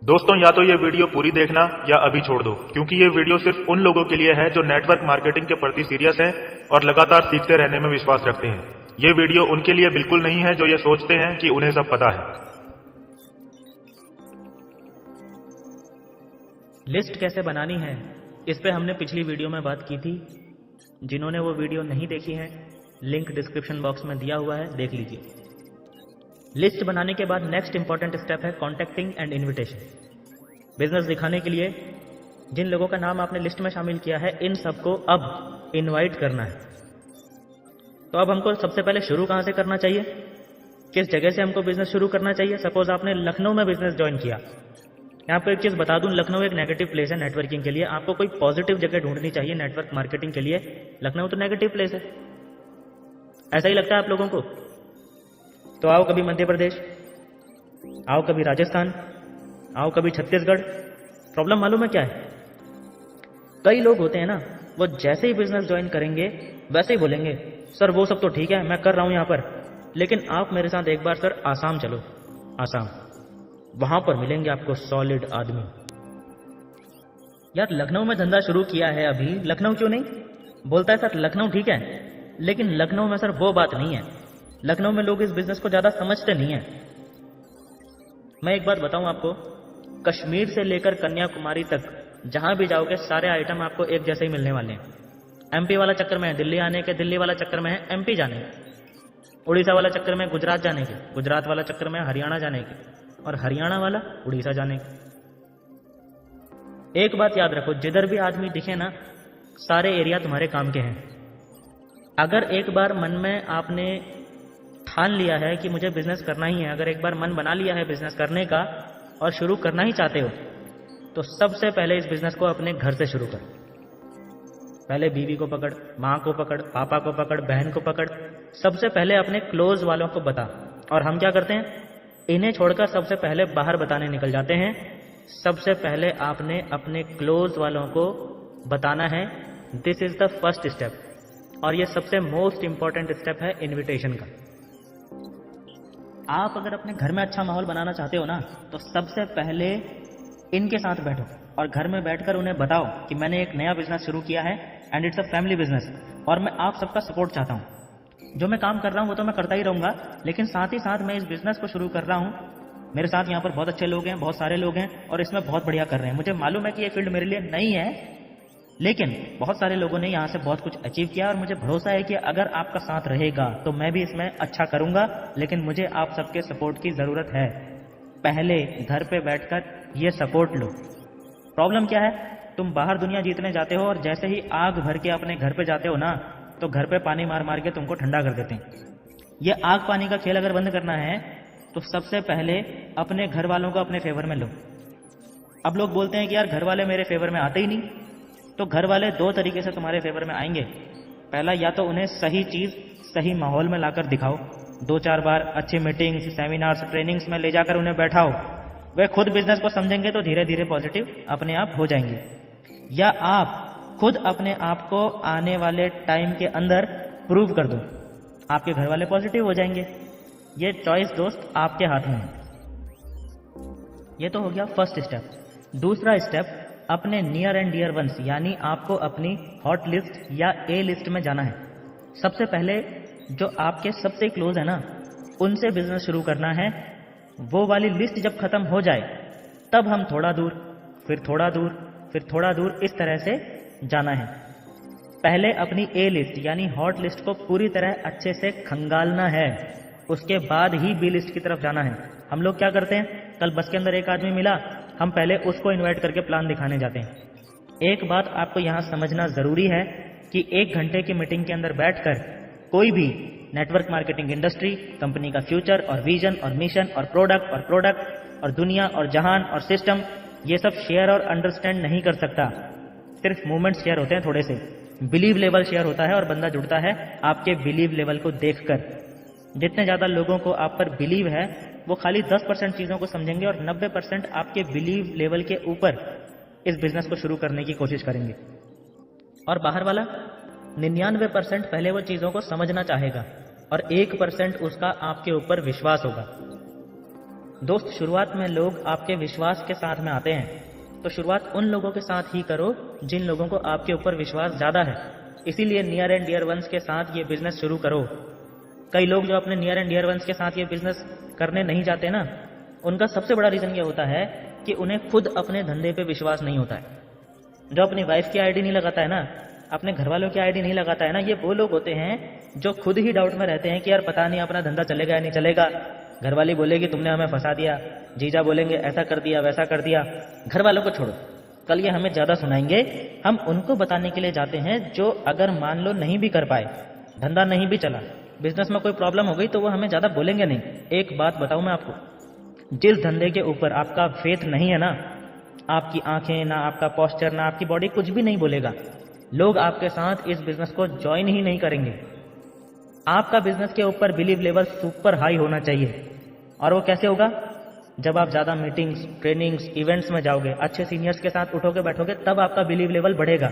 दोस्तों, या तो ये वीडियो पूरी देखना या अभी छोड़ दो, क्योंकि ये वीडियो सिर्फ उन लोगों के लिए है जो नेटवर्क मार्केटिंग के प्रति सीरियस हैं और लगातार सीखते रहने में विश्वास रखते हैं। ये वीडियो उनके लिए बिल्कुल नहीं है जो ये सोचते हैं कि उन्हें सब पता है। लिस्ट कैसे बनानी है, इस पे हमने पिछली वीडियो में बात की थी। जिन्होंने वो वीडियो नहीं देखी है, लिंक डिस्क्रिप्शन बॉक्स में दिया हुआ है, देख लीजिए। लिस्ट बनाने के बाद नेक्स्ट इंपॉर्टेंट स्टेप है कॉन्टैक्टिंग एंड इनविटेशन। बिजनेस दिखाने के लिए जिन लोगों का नाम आपने लिस्ट में शामिल किया है, इन सबको अब इनवाइट करना है। तो अब हमको सबसे पहले शुरू कहाँ से करना चाहिए, किस जगह से हमको बिजनेस शुरू करना चाहिए। सपोज आपने लखनऊ में बिजनेस ज्वाइन किया। मैं आपको एक चीज़ बता दूं, लखनऊ एक नेगेटिव प्लेस है नेटवर्किंग के लिए। आपको कोई पॉजिटिव जगह ढूंढनी चाहिए नेटवर्क मार्केटिंग के लिए। लखनऊ तो नेगेटिव प्लेस है, ऐसा ही लगता है आप लोगों को। तो आओ कभी मध्य प्रदेश, आओ कभी राजस्थान, आओ कभी छत्तीसगढ़। प्रॉब्लम मालूम है क्या है? कई लोग होते हैं ना, वो जैसे ही बिजनेस ज्वाइन करेंगे वैसे ही बोलेंगे, सर वो सब तो ठीक है, मैं कर रहा हूं यहां पर, लेकिन आप मेरे साथ एक बार सर आसाम चलो। आसाम, वहां पर मिलेंगे आपको सॉलिड आदमी। यार लखनऊ में धंधा शुरू किया है अभी, लखनऊ क्यों नहीं? बोलता है सर लखनऊ ठीक है, लेकिन लखनऊ में सर वो बात नहीं है। लखनऊ में लोग इस बिजनेस को ज्यादा समझते नहीं है। मैं एक बात बताऊं आपको, कश्मीर से लेकर कन्याकुमारी तक जहां भी जाओगे सारे आइटम आपको एक जैसे ही मिलने वाले हैं। एमपी वाला चक्कर में है दिल्ली आने के, दिल्ली वाला चक्कर में है एमपी जाने के, उड़ीसा वाला चक्कर में गुजरात जाने के, गुजरात वाला चक्कर में हरियाणा जाने के, और हरियाणा वाला उड़ीसा जाने के। एक बात याद रखो, जिधर भी आदमी दिखे ना, सारे एरिया तुम्हारे काम के हैं। अगर एक बार मन में आपने ठान लिया है कि मुझे बिजनेस करना ही है, अगर एक बार मन बना लिया है बिजनेस करने का और शुरू करना ही चाहते हो, तो सबसे पहले इस बिजनेस को अपने घर से शुरू कर। पहले बीवी को पकड़, माँ को पकड़, पापा को पकड़, बहन को पकड़, सबसे पहले अपने क्लोज वालों को बता। और हम क्या करते हैं, इन्हें छोड़कर सबसे पहले बाहर बताने निकल जाते हैं। सबसे पहले आपने अपने क्लोज वालों को बताना है। This is the first step, और ये सबसे मोस्ट इंपॉर्टेंट स्टेप है इनविटेशन का। आप अगर अपने घर में अच्छा माहौल बनाना चाहते हो ना, तो सबसे पहले इनके साथ बैठो और घर में बैठकर उन्हें बताओ कि मैंने एक नया बिजनेस शुरू किया है and it's a family business, और मैं आप सबका सपोर्ट चाहता हूं। जो मैं काम कर रहा हूं वो तो मैं करता ही रहूंगा, लेकिन साथ ही साथ मैं इस बिजनेस को शुरू कर रहा हूं। मेरे साथ यहाँ पर बहुत अच्छे लोग हैं, बहुत सारे लोग हैं, और इसमें बहुत बढ़िया कर रहे हैं। मुझे मालूम है कि ये फील्ड मेरे लिए नहीं है, लेकिन बहुत सारे लोगों ने यहाँ से बहुत कुछ अचीव किया, और मुझे भरोसा है कि अगर आपका साथ रहेगा तो मैं भी इसमें अच्छा करूंगा। लेकिन मुझे आप सबके सपोर्ट की जरूरत है। पहले घर पे बैठकर ये सपोर्ट लो। प्रॉब्लम क्या है, तुम बाहर दुनिया जीतने जाते हो और जैसे ही आग भर के अपने घर पे जाते हो ना, तो घर पे पानी मार मार के तुमको ठंडा कर देते हैं। ये आग पानी का खेल अगर बंद करना है तो सबसे पहले अपने घर वालों को अपने फेवर में लो। अब लोग बोलते हैं कि यार घर वाले मेरे फेवर में आते ही नहीं। तो घर वाले दो तरीके से तुम्हारे फेवर में आएंगे। पहला, या तो उन्हें सही चीज सही माहौल में लाकर दिखाओ, 2-4 बार अच्छी मीटिंग्स, सेमिनार्स, ट्रेनिंग्स में ले जाकर उन्हें बैठाओ। वे खुद बिजनेस को समझेंगे तो धीरे धीरे पॉजिटिव अपने आप हो जाएंगे। या आप खुद अपने आप को आने वाले टाइम के अंदर प्रूव कर दो, आपके घर वाले पॉजिटिव हो जाएंगे। ये चॉइस दोस्त आपके हाथ में है। ये तो हो गया फर्स्ट स्टेप। दूसरा स्टेप, अपने नियर एंड डियर वंस, यानी आपको अपनी हॉट लिस्ट या ए लिस्ट में जाना है। सबसे पहले जो आपके सबसे क्लोज है ना, उनसे बिजनेस शुरू करना है। वो वाली लिस्ट जब खत्म हो जाए तब हम थोड़ा दूर, फिर थोड़ा दूर, फिर थोड़ा दूर, इस तरह से जाना है। पहले अपनी ए लिस्ट यानी हॉट लिस्ट को पूरी तरह अच्छे से खंगालना है, उसके बाद ही बी लिस्ट की तरफ जाना है। हम लोग क्या करते हैं, कल बस के अंदर एक आदमी मिला, हम पहले उसको इनवाइट करके प्लान दिखाने जाते हैं। एक बात आपको यहाँ समझना जरूरी है कि 1 घंटे की मीटिंग के अंदर बैठकर कोई भी नेटवर्क मार्केटिंग इंडस्ट्री, कंपनी का फ्यूचर और विजन और मिशन और प्रोडक्ट और दुनिया और जहान और सिस्टम, ये सब शेयर और अंडरस्टैंड नहीं कर सकता। सिर्फ मूवमेंट शेयर होते हैं, थोड़े से बिलीव लेवल शेयर होता है, और बंदा जुड़ता है आपके बिलीव लेवल को देखकर। जितने ज्यादा लोगों को आप पर बिलीव है, वो खाली 10% चीजों को समझेंगे और 90% आपके बिलीव लेवल के ऊपर इस बिजनेस को शुरू करने की कोशिश करेंगे। और बाहर वाला 99% पहले वो चीजों को समझना चाहेगा और 1% उसका आपके ऊपर विश्वास होगा। दोस्त, शुरुआत में लोग आपके विश्वास के साथ में आते हैं, तो शुरुआत उन लोगों के साथ ही करो जिन लोगों को आपके ऊपर विश्वास ज़्यादा है। इसीलिए नियर एंड डियर वंस के साथ ये बिजनेस शुरू करो। कई लोग जो अपने नियर एंड डियर वंस के साथ ये बिजनेस करने नहीं जाते ना, उनका सबसे बड़ा रीज़न ये होता है कि उन्हें खुद अपने धंधे पे विश्वास नहीं होता है। जो अपनी वाइफ की आईडी नहीं लगाता है ना, अपने घर वालों की आईडी नहीं लगाता है ना, ये वो लोग होते हैं जो खुद ही डाउट में रहते हैं कि यार पता नहीं अपना धंधा चलेगा या नहीं चलेगा। घर वाली बोलेगी तुमने हमें फंसा दिया, जीजा बोलेंगे ऐसा कर दिया वैसा कर दिया। घर वालों को छोड़ो, कल ये हमें ज़्यादा सुनाएंगे। हम उनको बताने के लिए जाते हैं जो अगर मान लो नहीं भी कर पाए, धंधा नहीं भी चला, बिजनेस में कोई प्रॉब्लम हो गई, तो वो हमें ज़्यादा बोलेंगे नहीं। एक बात बताऊं मैं आपको, जिस धंधे के ऊपर आपका फेथ नहीं है ना, आपकी आंखें ना, आपका पोस्चर ना, आपकी बॉडी कुछ भी नहीं बोलेगा, लोग आपके साथ इस बिजनेस को ज्वाइन ही नहीं करेंगे। आपका बिजनेस के ऊपर बिलीव लेवल सुपर हाई होना चाहिए। और वो कैसे होगा? जब आप ज़्यादा मीटिंग्स, ट्रेनिंग्स, इवेंट्स में जाओगे, अच्छे सीनियर्स के साथ उठोगे बैठोगे, तब आपका बिलीव लेवल बढ़ेगा।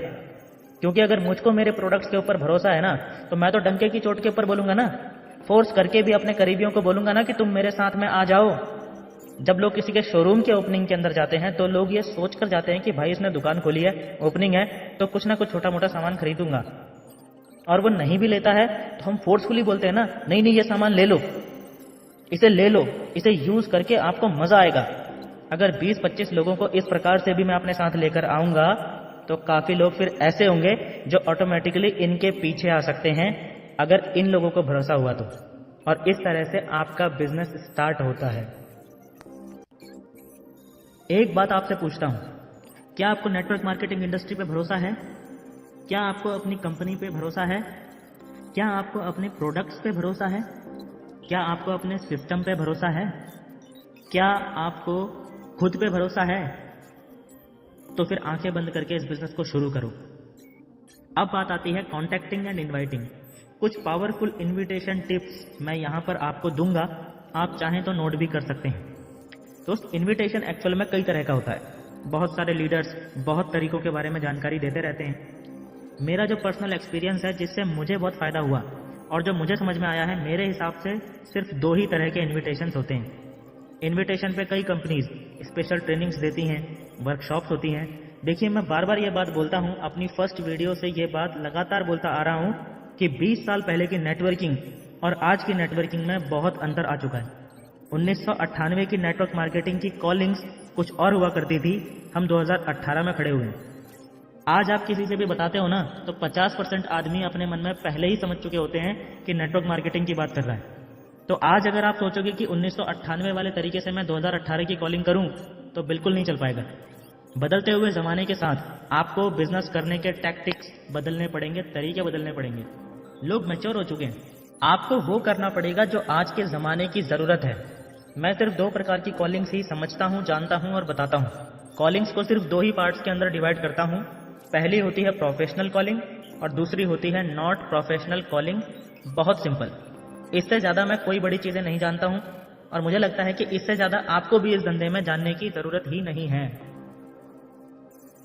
क्योंकि अगर मुझको मेरे प्रोडक्ट्स के ऊपर भरोसा है ना, तो मैं तो डंके की चोट के ऊपर बोलूंगा ना, फोर्स करके भी अपने करीबियों को बोलूंगा ना कि तुम मेरे साथ में आ जाओ। जब लोग किसी के शोरूम के ओपनिंग के अंदर जाते हैं तो लोग ये सोच कर जाते हैं कि भाई इसने दुकान खोली है, ओपनिंग है, तो कुछ ना कुछ छोटा मोटा सामान खरीदूंगा। और वो नहीं भी लेता है तो हम फोर्सफुली बोलते हैं ना, नहीं नहीं ये सामान ले लो, इसे ले लो, इसे यूज करके आपको मजा आएगा। अगर 20-25 लोगों को इस प्रकार से भी मैं अपने साथ लेकर आऊंगा तो काफी लोग फिर ऐसे होंगे जो ऑटोमेटिकली इनके पीछे आ सकते हैं, अगर इन लोगों को भरोसा हुआ तो। और इस तरह से आपका बिजनेस स्टार्ट होता है। एक बात आपसे पूछता हूं, क्या आपको नेटवर्क मार्केटिंग इंडस्ट्री पे भरोसा है? क्या आपको अपनी कंपनी पे भरोसा है? क्या आपको अपने प्रोडक्ट्स पे भरोसा है? क्या आपको अपने सिस्टम पे भरोसा है? क्या आपको खुद पे भरोसा है? तो फिर आंखें बंद करके इस बिजनेस को शुरू करो। अब बात आती है कॉन्टैक्टिंग एंड इनवाइटिंग। कुछ पावरफुल इनविटेशन टिप्स मैं यहां पर आपको दूंगा, आप चाहें तो नोट भी कर सकते हैं। दोस्त, इनविटेशन एक्चुअल में कई तरह का होता है। बहुत सारे लीडर्स बहुत तरीकों के बारे में जानकारी देते रहते हैं। मेरा जो पर्सनल एक्सपीरियंस है, जिससे मुझे बहुत फ़ायदा हुआ और जो मुझे समझ में आया है, मेरे हिसाब से सिर्फ 2 ही तरह के इनविटेशंस होते हैं। इनविटेशन पे कई कंपनीज स्पेशल ट्रेनिंग्स देती हैं, वर्कशॉप्स होती हैं। देखिए, मैं बार बार ये बात बोलता हूँ, अपनी फर्स्ट वीडियो से ये बात लगातार बोलता आ रहा हूँ कि 20 साल पहले की नेटवर्किंग और आज की नेटवर्किंग में बहुत अंतर आ चुका है। 1998 की नेटवर्क मार्केटिंग की कॉलिंग्स कुछ और हुआ करती थी, हम 2018 में खड़े हुए हैं। आज आप किसी से भी बताते हो ना, तो 50% आदमी अपने मन में पहले ही समझ चुके होते हैं कि नेटवर्क मार्केटिंग की बात कर रहा है। तो आज अगर आप सोचोगे कि 1998 वाले तरीके से मैं 2018 की कॉलिंग करूं, तो बिल्कुल नहीं चल पाएगा। बदलते हुए ज़माने के साथ आपको बिजनेस करने के टैक्टिक्स बदलने पड़ेंगे, तरीके बदलने पड़ेंगे। लोग मैच्योर हो चुके हैं, आपको वो करना पड़ेगा जो आज के ज़माने की ज़रूरत है। मैं सिर्फ 2 प्रकार की कॉलिंग्स ही समझता हूँ, जानता हूँ और बताता हूँ। कॉलिंग्स को सिर्फ 2 ही पार्ट्स के अंदर डिवाइड करता हूँ। पहली होती है प्रोफेशनल कॉलिंग और दूसरी होती है नॉट प्रोफेशनल कॉलिंग। बहुत सिंपल, इससे ज़्यादा मैं कोई बड़ी चीज़ें नहीं जानता हूँ और मुझे लगता है कि इससे ज़्यादा आपको भी इस धंधे में जानने की ज़रूरत ही नहीं है।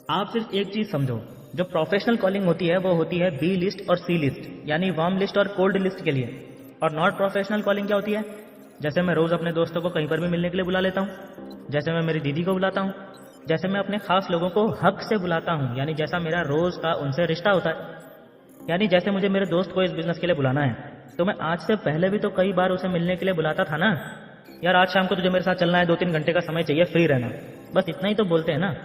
आप सिर्फ एक चीज़ समझो, जो प्रोफेशनल कॉलिंग होती है वो होती है बी लिस्ट और सी लिस्ट, यानी वार्म लिस्ट और कोल्ड लिस्ट के लिए। और नॉट प्रोफेशनल कॉलिंग क्या होती है? जैसे मैं रोज़ अपने दोस्तों को कहीं पर भी मिलने के लिए बुला लेता हूँ, जैसे मैं मेरी दीदी को बुलाता हूँ, जैसे मैं अपने खास लोगों को हक से बुलाता हूँ, यानी जैसा मेरा रोज़ का उनसे रिश्ता होता है। यानी जैसे मुझे मेरे दोस्त को इस बिजनेस के लिए बुलाना है, तो मैं आज से पहले भी तो कई बार उसे मिलने के लिए बुलाता था ना, यार आज शाम को तुझे मेरे साथ चलना है, 2-3 घंटे का समय चाहिए, फ्री रहना। बस इतना ही तो बोलते हैं ना।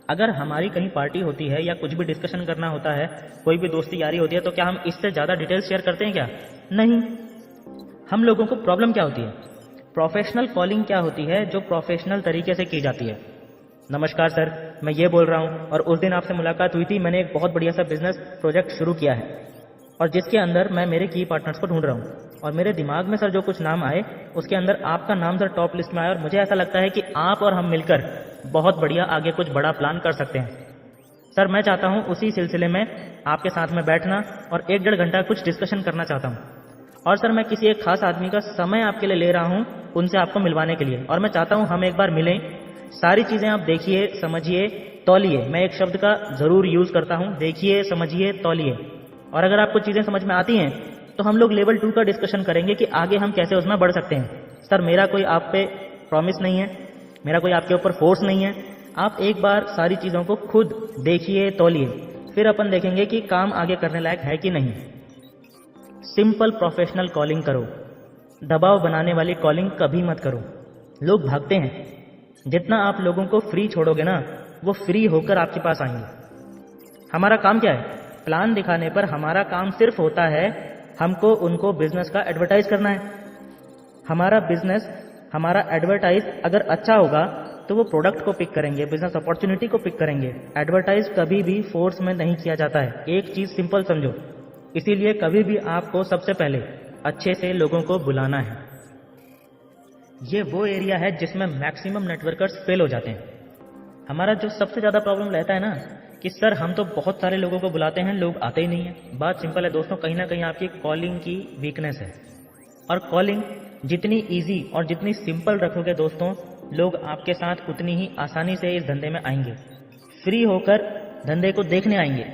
अगर हमारी कहीं पार्टी होती है या कुछ भी डिस्कशन करना होता है, कोई भी दोस्ती यारी होती है, तो क्या हम इससे ज़्यादा डिटेल्स शेयर करते हैं क्या? नहीं। हम लोगों को प्रॉब्लम क्या होती है? प्रोफेशनल कॉलिंग क्या होती है जो प्रोफेशनल तरीके से की जाती है। नमस्कार सर, मैं ये बोल रहा हूँ और उस दिन आपसे मुलाकात हुई थी, मैंने एक बहुत बढ़िया सा बिजनेस प्रोजेक्ट शुरू किया है और जिसके अंदर मैं मेरे की पार्टनर्स को ढूंढ रहा हूँ और मेरे दिमाग में सर जो कुछ नाम आए उसके अंदर आपका नाम सर टॉप लिस्ट में आया और मुझे ऐसा लगता है कि आप और हम मिलकर बहुत बढ़िया आगे कुछ बड़ा प्लान कर सकते हैं। सर मैं चाहता हूँ उसी सिलसिले में आपके साथ में बैठना और 1-1.5 घंटा कुछ डिस्कशन करना चाहता हूँ। और सर मैं किसी एक खास आदमी का समय आपके लिए ले रहा हूँ उनसे आपको मिलवाने के लिए, और मैं चाहता हूँ हम एक बार मिलें, सारी चीज़ें आप देखिए, समझिए, तौलिए। मैं एक शब्द का ज़रूर यूज़ करता हूँ, देखिए, समझिए, तौलिए। और अगर आपको चीज़ें समझ में आती हैं तो हम लोग लेवल 2 का डिस्कशन करेंगे कि आगे हम कैसे उसमें बढ़ सकते हैं। सर मेरा कोई आप पे प्रॉमिस नहीं है, मेरा कोई आपके ऊपर फोर्स नहीं है। आप एक बार सारी चीज़ों को खुद देखिए, तौलिए, फिर अपन देखेंगे कि काम आगे करने लायक है कि नहीं। सिंपल प्रोफेशनल कॉलिंग करो, दबाव बनाने वाली कॉलिंग कभी मत करो। लोग भागते हैं, जितना आप लोगों को फ्री छोड़ोगे ना, वो फ्री होकर आपके पास आएंगे। हमारा काम क्या है? प्लान दिखाने पर हमारा काम सिर्फ होता है हमको उनको बिजनेस का एडवर्टाइज करना है। हमारा बिजनेस, हमारा एडवर्टाइज अगर अच्छा होगा तो वो प्रोडक्ट को पिक करेंगे, बिजनेस अपॉर्चुनिटी को पिक करेंगे। एडवर्टाइज कभी भी फोर्स में नहीं किया जाता है। एक चीज सिंपल समझो, इसीलिए कभी भी आपको सबसे पहले अच्छे से लोगों को बुलाना है। ये वो एरिया है जिसमें मैक्सिमम नेटवर्कर्स फेल हो जाते हैं। हमारा जो सबसे ज्यादा प्रॉब्लम रहता है ना कि सर हम तो बहुत सारे लोगों को बुलाते हैं, लोग आते ही नहीं है। बात सिंपल है दोस्तों, कहीं ना कहीं आपकी कॉलिंग की वीकनेस है। और कॉलिंग जितनी इजी और जितनी सिंपल रखोगे दोस्तों, लोग आपके साथ उतनी ही आसानी से इस धंधे में आएंगे, फ्री होकर धंधे को देखने आएंगे।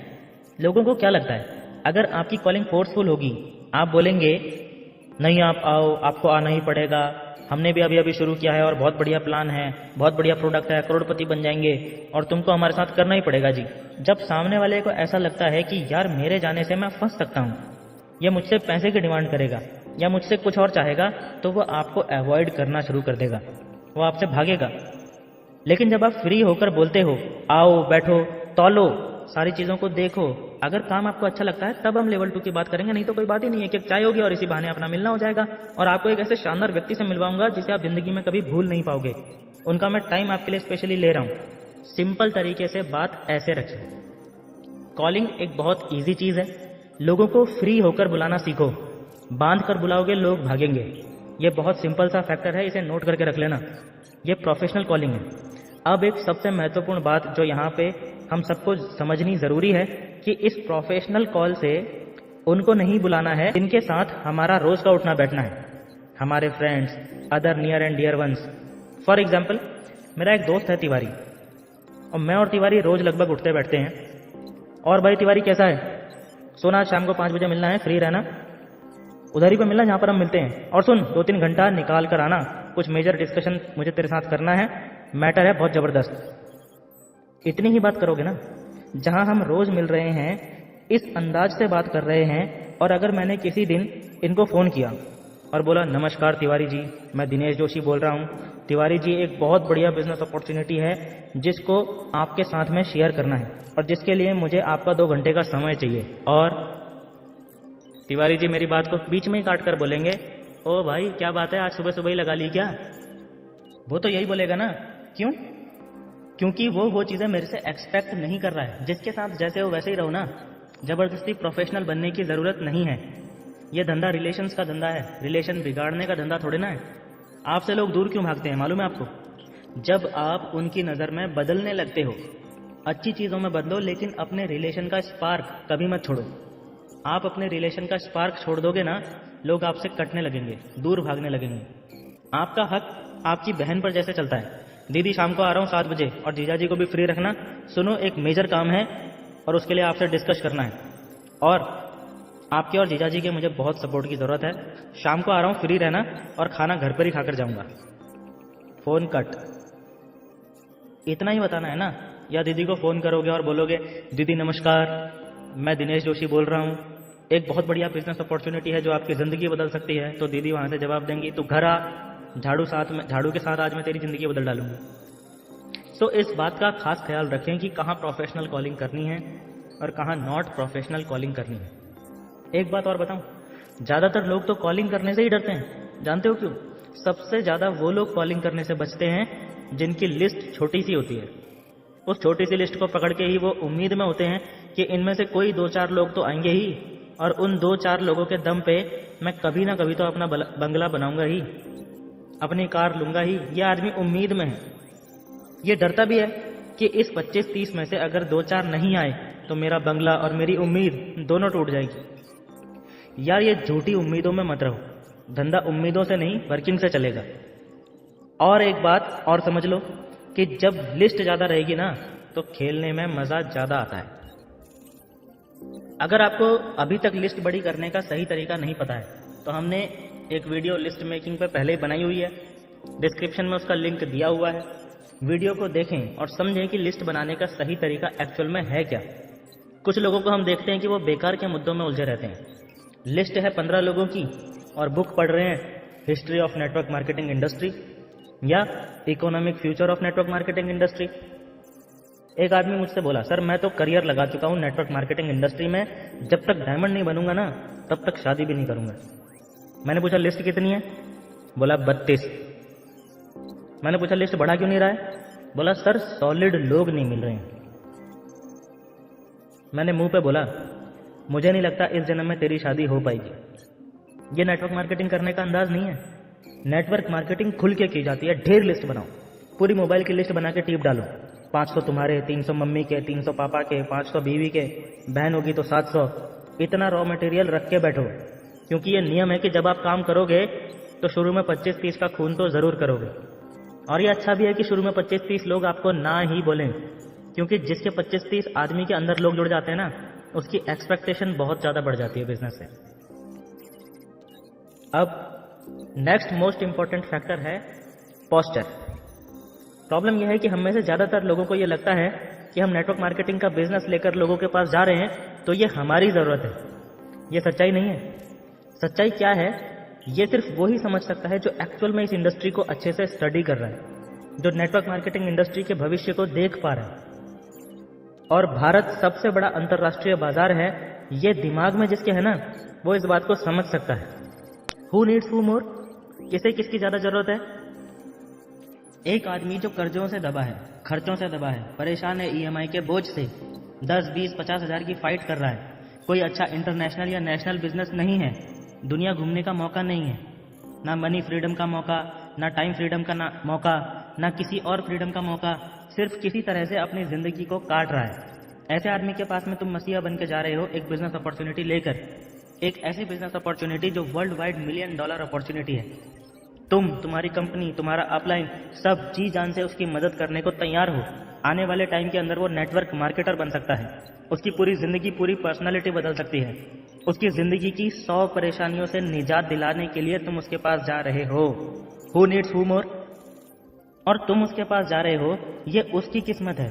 लोगों को क्या लगता है, अगर आपकी कॉलिंग फोर्सफुल होगी, आप बोलेंगे नहीं आप आओ, आपको आना ही पड़ेगा, हमने भी अभी अभी शुरू किया है और बहुत बढ़िया प्लान है, बहुत बढ़िया प्रोडक्ट है, करोड़पति बन जाएंगे और तुमको हमारे साथ करना ही पड़ेगा जी। जब सामने वाले को ऐसा लगता है कि यार मेरे जाने से मैं फंस सकता हूँ, ये मुझसे पैसे की डिमांड करेगा या मुझसे कुछ और चाहेगा, तो वो आपको अवॉइड करना शुरू कर देगा, वो आपसे भागेगा। लेकिन जब आप फ्री होकर बोलते हो आओ, बैठो, तौलो, सारी चीज़ों को देखो, अगर काम आपको अच्छा लगता है तब हम लेवल 2 की बात करेंगे, नहीं तो कोई बात ही नहीं है कि चाय होगी और इसी बहाने अपना मिलना हो जाएगा। और आपको एक ऐसे शानदार व्यक्ति से मिलवाऊंगा जिसे आप जिंदगी में कभी भूल नहीं पाओगे। उनका मैं टाइम आपके लिए स्पेशली ले रहा हूँ। सिंपल तरीके से बात ऐसे रखें। कॉलिंग एक बहुत ईजी चीज़ है, लोगों को फ्री होकर बुलाना सीखो। बांध कर बुलाओगे लोग भागेंगे। ये बहुत सिंपल सा फैक्टर है, इसे नोट करके रख लेना। ये प्रोफेशनल कॉलिंग है। अब एक सबसे महत्वपूर्ण बात जो यहाँ पे हम सबको समझनी जरूरी है कि इस प्रोफेशनल कॉल से उनको नहीं बुलाना है जिनके साथ हमारा रोज का उठना बैठना है, हमारे friends, other near and dear ones. For example, मेरा एक दोस्त है तिवारी, और मैं और तिवारी रोज लगभग उठते बैठते हैं। और भाई तिवारी कैसा है? सोना, शाम को 5 बजे मिलना है, फ्री रहना, उधर ही पे मिलना जहाँ पर हम मिलते हैं। और सुन, 2-3 घंटा निकाल कर आना, कुछ मेजर डिस्कशन मुझे तेरे साथ करना है, मैटर है बहुत जबरदस्त। इतनी ही बात करोगे ना। जहां हम रोज मिल रहे हैं, इस अंदाज से बात कर रहे हैं। और अगर मैंने किसी दिन इनको फोन किया और बोला नमस्कार तिवारी जी, मैं दिनेश जोशी बोल रहा हूं, तिवारी जी एक बहुत बढ़िया बिजनेस अपॉर्चुनिटी है जिसको आपके साथ में शेयर करना है और जिसके लिए मुझे आपका 2 घंटे का समय चाहिए। और तिवारी जी मेरी बात को बीच में ही काट कर बोलेंगे, ओ भाई क्या बात है, आज सुबह सुबह ही लगा ली क्या? वो तो यही बोलेगा ना। क्यों? क्योंकि वो चीज़ें मेरे से एक्सपेक्ट नहीं कर रहा है। जिसके साथ जैसे हो वैसे ही रहो ना, जबरदस्ती प्रोफेशनल बनने की ज़रूरत नहीं है। ये धंधा रिलेशंस का धंधा है, रिलेशन बिगाड़ने का धंधा थोड़े ना है। आपसे लोग दूर क्यों भागते हैं मालूम है आपको? जब आप उनकी नज़र में बदलने लगते हो। अच्छी चीज़ों में बदलो, लेकिन अपने रिलेशन का स्पार्क कभी मत छोड़ो। आप अपने रिलेशन का स्पार्क छोड़ दोगे ना, लोग आपसे कटने लगेंगे, दूर भागने लगेंगे। आपका हक आपकी बहन पर जैसे चलता है, दीदी शाम को आ रहा हूँ 7 बजे, और जीजा जी को भी फ्री रखना, सुनो एक मेजर काम है और उसके लिए आपसे डिस्कस करना है, और आपके और जीजा जी के मुझे बहुत सपोर्ट की ज़रूरत है। शाम को आ रहा हूँ, फ्री रहना, और खाना घर पर ही खाकर जाऊँगा। Phone cut. इतना ही बताना है ना। या दीदी को फ़ोन करोगे और बोलोगे दीदी नमस्कार, मैं दिनेश जोशी बोल रहा हूँ, एक बहुत बढ़िया बिजनेस अपॉर्चुनिटी है जो आपकी ज़िंदगी बदल सकती है। तो दीदी वहाँ से जवाब देंगी, तू घर आ, झाड़ू के साथ आज मैं तेरी ज़िंदगी बदल डालूंगी। सो इस बात का खास ख्याल रखें कि कहाँ प्रोफेशनल कॉलिंग करनी है और कहाँ नॉट प्रोफेशनल कॉलिंग करनी है। एक बात और बताऊं, ज़्यादातर लोग तो कॉलिंग करने से ही डरते हैं। जानते हो क्यों? सबसे ज़्यादा वो लोग कॉलिंग करने से बचते हैं जिनकी लिस्ट छोटी सी होती है। उस छोटी सी लिस्ट को पकड़ के ही वो उम्मीद में होते हैं कि इनमें से कोई 2-4 लोग तो आएंगे ही, और उन 2-4 लोगों के दम पे मैं कभी ना कभी तो अपना बंगला बनाऊंगा ही, अपनी कार लूंगा ही। यह आदमी उम्मीद में है। ये डरता भी है कि इस 25-30 में से अगर 2-4 नहीं आए तो मेरा बंगला और मेरी उम्मीद दोनों टूट जाएगी। यार ये झूठी उम्मीदों में मत रहो। धंधा उम्मीदों से नहीं, वर्किंग से चलेगा। और एक बात और समझ लो कि जब लिस्ट ज़्यादा रहेगी ना, तो खेलने में मज़ा ज़्यादा आता है। अगर आपको अभी तक लिस्ट बड़ी करने का सही तरीका नहीं पता है, तो हमने एक वीडियो लिस्ट मेकिंग पे पहले ही बनाई हुई है। डिस्क्रिप्शन में उसका लिंक दिया हुआ है। वीडियो को देखें और समझें कि लिस्ट बनाने का सही तरीका एक्चुअल में है क्या। कुछ लोगों को हम देखते हैं कि वो बेकार के मुद्दों में उलझे रहते हैं। लिस्ट है 15 लोगों की और बुक पढ़ रहे हैं history of network marketing industry या economic future of network marketing industry. एक आदमी मुझसे बोला, सर मैं तो करियर लगा चुका हूं नेटवर्क मार्केटिंग इंडस्ट्री में, जब तक डायमंड नहीं बनूंगा ना तब तक शादी भी नहीं करूंगा। मैंने पूछा लिस्ट कितनी है? बोला 32। मैंने पूछा लिस्ट बढ़ा क्यों नहीं रहा है? बोला सर सॉलिड लोग नहीं मिल रहे हैं। मैंने मुंह पे बोला, मुझे नहीं लगता इस जन्म में तेरी शादी हो पाएगी। ये नेटवर्क मार्केटिंग करने का अंदाज नहीं है। नेटवर्क मार्केटिंग खुल के की जाती है। ढेर लिस्ट बनाओ, पूरी मोबाइल की लिस्ट बना के टीप डालो। 500 तुम्हारे, 300 मम्मी के, 300 पापा के, 500 बीवी के, बहन होगी तो 700। इतना रॉ मटेरियल रख के बैठो, क्योंकि ये नियम है कि जब आप काम करोगे तो शुरू में 25-30 का खून तो जरूर करोगे। और ये अच्छा भी है कि शुरू में 25-30 लोग आपको ना ही बोलें, क्योंकि जिसके 25-30 आदमी के अंदर लोग जुड़ जाते हैं ना, उसकी एक्सपेक्टेशन बहुत ज्यादा बढ़ जाती है बिजनेस से। अब नेक्स्ट मोस्ट इंपॉर्टेंट फैक्टर है पोस्चर। प्रॉब्लम यह है कि हम में से ज्यादातर लोगों को यह लगता है कि हम नेटवर्क मार्केटिंग का बिजनेस लेकर लोगों के पास जा रहे हैं तो ये हमारी जरूरत है। ये सच्चाई नहीं है। सच्चाई क्या है ये सिर्फ वो ही समझ सकता है जो एक्चुअल में इस इंडस्ट्री को अच्छे से स्टडी कर रहा है, जो नेटवर्क मार्केटिंग इंडस्ट्री के भविष्य को देख पा रहा है। और भारत सबसे बड़ा अंतरराष्ट्रीय बाजार है, ये दिमाग में जिसके है ना वो इस बात को समझ सकता है। हु नीड्स हु मोर, किसे किसकी ज्यादा जरूरत है? एक आदमी जो कर्जों से दबा है, खर्चों से दबा है, परेशान है ईएमआई के बोझ से, 10, 20, 50 हजार की फाइट कर रहा है, कोई अच्छा इंटरनेशनल या नेशनल बिजनेस नहीं है, दुनिया घूमने का मौका नहीं है, ना मनी फ्रीडम का मौका, ना टाइम फ्रीडम का मौका, ना किसी और फ्रीडम का मौका, सिर्फ किसी तरह से अपनी जिंदगी को काट रहा है। ऐसे आदमी के पास में तुम मसीहा बन के जा रहे हो एक बिजनेस अपॉर्चुनिटी लेकर, एक ऐसी बिजनेस अपॉर्चुनिटी जो वर्ल्ड वाइड $1 मिलियन अपॉर्चुनिटी है। तुम, तुम्हारी कंपनी, तुम्हारा अपलाइन सब जी जान से उसकी मदद करने को तैयार हो। आने वाले टाइम के अंदर वो नेटवर्क मार्केटर बन सकता है, उसकी पूरी जिंदगी, पूरी पर्सनालिटी बदल सकती है। उसकी जिंदगी की 100 परेशानियों से निजात दिलाने के लिए तुम उसके पास जा रहे हो। हु नीड्स हु मोर, और तुम उसके पास जा रहे हो, ये उसकी किस्मत है।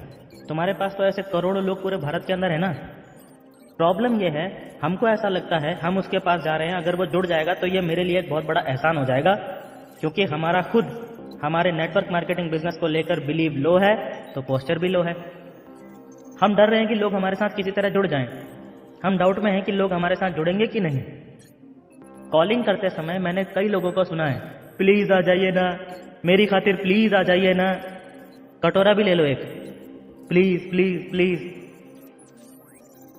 तुम्हारे पास तो ऐसे करोड़ों लोग पूरे भारत के अंदर है ना। प्रॉब्लम ये है, हमको ऐसा लगता है हम उसके पास जा रहे हैं, अगर वो जुड़ जाएगा तो ये मेरे लिए एक बहुत बड़ा एहसान हो जाएगा, क्योंकि हमारा खुद हमारे नेटवर्क मार्केटिंग बिजनेस को लेकर बिलीव लो है तो पोस्चर भी लो है। हम डर रहे हैं कि लोग हमारे साथ किसी तरह जुड़ जाएं। हम डाउट में हैं कि लोग हमारे साथ जुड़ेंगे कि नहीं। कॉलिंग करते समय मैंने कई लोगों को सुना है, प्लीज आ जाइए ना, मेरी खातिर प्लीज आ जाइए ना। कटोरा भी ले लो एक, प्लीज प्लीज प्लीज।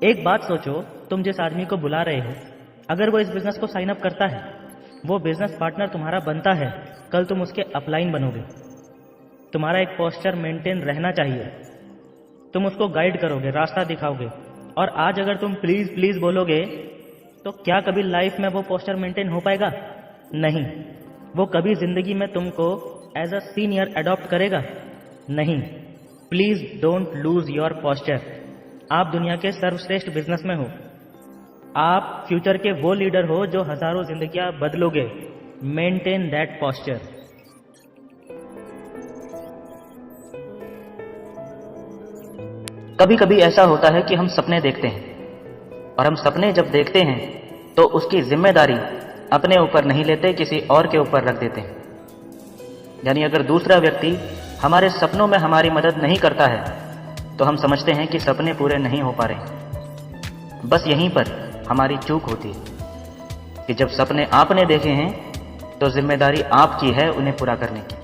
एक बात सोचो, तुम जिस आदमी को बुला रहे हो, अगर वो इस बिजनेस को साइन अप करता है, वो बिजनेस पार्टनर तुम्हारा बनता है, कल तुम उसके अपलाइन बनोगे। तुम्हारा एक पोस्चर मेंटेन रहना चाहिए, तुम उसको गाइड करोगे, रास्ता दिखाओगे। और आज अगर तुम प्लीज प्लीज बोलोगे तो क्या कभी लाइफ में वो पोस्चर मेंटेन हो पाएगा? नहीं। वो कभी जिंदगी में तुमको एज अ सीनियर अडॉप्ट करेगा? नहीं। Please don't lose your posture. आप दुनिया के सर्वश्रेष्ठ बिजनेस में हो, आप फ्यूचर के वो लीडर हो जो हजारों जिंदगियां बदलोगे। Maintain that posture. कभी कभी ऐसा होता है कि हम सपने देखते हैं, और हम सपने जब देखते हैं तो उसकी जिम्मेदारी अपने ऊपर नहीं लेते, किसी और के ऊपर रख देते हैं। यानी अगर दूसरा व्यक्ति हमारे सपनों में हमारी मदद नहीं करता है तो हम समझते हैं कि सपने पूरे नहीं हो पा रहे। बस यहीं पर हमारी चूक होती है कि जब सपने आपने देखे हैं तो जिम्मेदारी आपकी है उन्हें पूरा करने की।